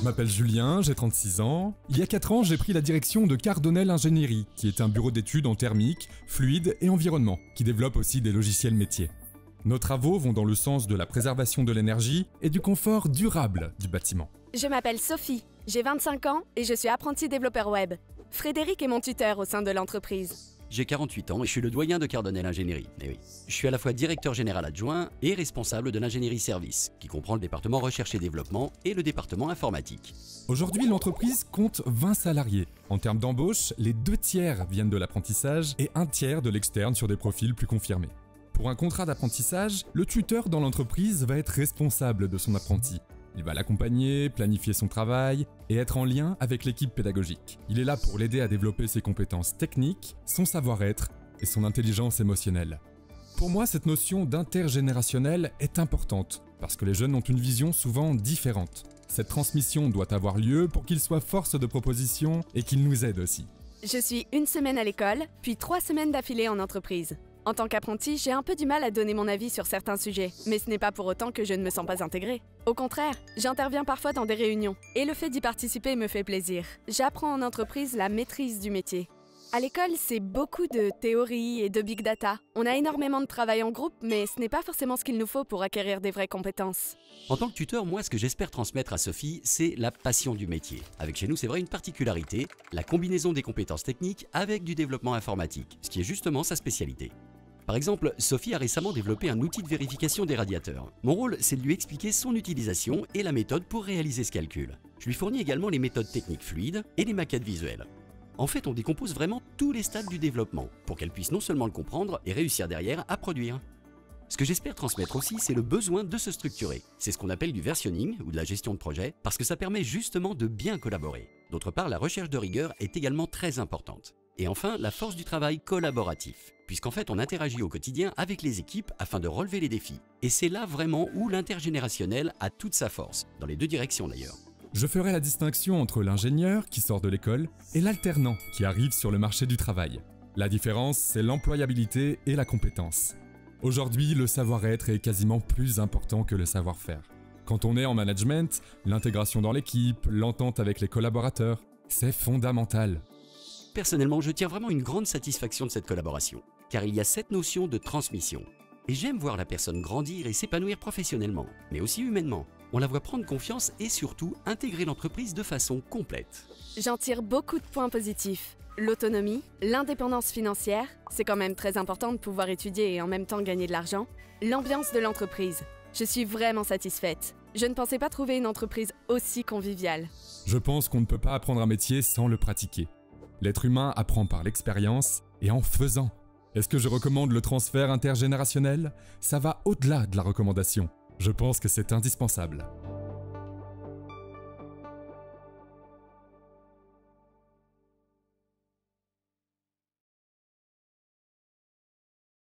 Je m'appelle Julien, j'ai 36 ans. Il y a 4 ans, j'ai pris la direction de Cardonel Ingénierie, qui est un bureau d'études en thermique, fluide et environnement, qui développe aussi des logiciels métiers. Nos travaux vont dans le sens de la préservation de l'énergie et du confort durable du bâtiment. Je m'appelle Sophie, j'ai 25 ans et je suis apprentie développeur web. Frédéric est mon tuteur au sein de l'entreprise. J'ai 48 ans et je suis le doyen de Cardonel Ingénierie. Eh oui. Je suis à la fois directeur général adjoint et responsable de l'ingénierie service, qui comprend le département recherche et développement et le département informatique. Aujourd'hui, l'entreprise compte 20 salariés. En termes d'embauche, les 2 tiers viennent de l'apprentissage et 1 tiers de l'externe sur des profils plus confirmés. Pour un contrat d'apprentissage, le tuteur dans l'entreprise va être responsable de son apprenti. Il va l'accompagner, planifier son travail et être en lien avec l'équipe pédagogique. Il est là pour l'aider à développer ses compétences techniques, son savoir-être et son intelligence émotionnelle. Pour moi, cette notion d'intergénérationnel est importante parce que les jeunes ont une vision souvent différente. Cette transmission doit avoir lieu pour qu'ils soient force de proposition et qu'ils nous aident aussi. Je suis 1 semaine à l'école, puis 3 semaines d'affilée en entreprise. En tant qu'apprenti, j'ai un peu du mal à donner mon avis sur certains sujets, mais ce n'est pas pour autant que je ne me sens pas intégrée. Au contraire, j'interviens parfois dans des réunions, et le fait d'y participer me fait plaisir. J'apprends en entreprise la maîtrise du métier. À l'école, c'est beaucoup de théorie et de big data. On a énormément de travail en groupe, mais ce n'est pas forcément ce qu'il nous faut pour acquérir des vraies compétences. En tant que tuteur, moi, ce que j'espère transmettre à Sophie, c'est la passion du métier. Avec chez nous, c'est vrai, une particularité, la combinaison des compétences techniques avec du développement informatique, ce qui est justement sa spécialité. Par exemple, Sophie a récemment développé un outil de vérification des radiateurs. Mon rôle, c'est de lui expliquer son utilisation et la méthode pour réaliser ce calcul. Je lui fournis également les méthodes techniques fluides et les maquettes visuelles. En fait, on décompose vraiment tous les stades du développement pour qu'elle puisse non seulement le comprendre et réussir derrière à produire. Ce que j'espère transmettre aussi, c'est le besoin de se structurer. C'est ce qu'on appelle du versionning ou de la gestion de projet parce que ça permet justement de bien collaborer. D'autre part, la recherche de rigueur est également très importante. Et enfin, la force du travail collaboratif, puisqu'en fait on interagit au quotidien avec les équipes afin de relever les défis. Et c'est là vraiment où l'intergénérationnel a toute sa force, dans les 2 directions d'ailleurs. Je ferai la distinction entre l'ingénieur qui sort de l'école et l'alternant qui arrive sur le marché du travail. La différence, c'est l'employabilité et la compétence. Aujourd'hui, le savoir-être est quasiment plus important que le savoir-faire. Quand on est en management, l'intégration dans l'équipe, l'entente avec les collaborateurs, c'est fondamental. Personnellement, je tire vraiment une grande satisfaction de cette collaboration, car il y a cette notion de transmission. Et j'aime voir la personne grandir et s'épanouir professionnellement, mais aussi humainement. On la voit prendre confiance et surtout intégrer l'entreprise de façon complète. J'en tire beaucoup de points positifs. L'autonomie, l'indépendance financière, c'est quand même très important de pouvoir étudier et en même temps gagner de l'argent. L'ambiance de l'entreprise, je suis vraiment satisfaite. Je ne pensais pas trouver une entreprise aussi conviviale. Je pense qu'on ne peut pas apprendre un métier sans le pratiquer. L'être humain apprend par l'expérience et en faisant. Est-ce que je recommande le transfert intergénérationnel? Ça va au-delà de la recommandation. Je pense que c'est indispensable.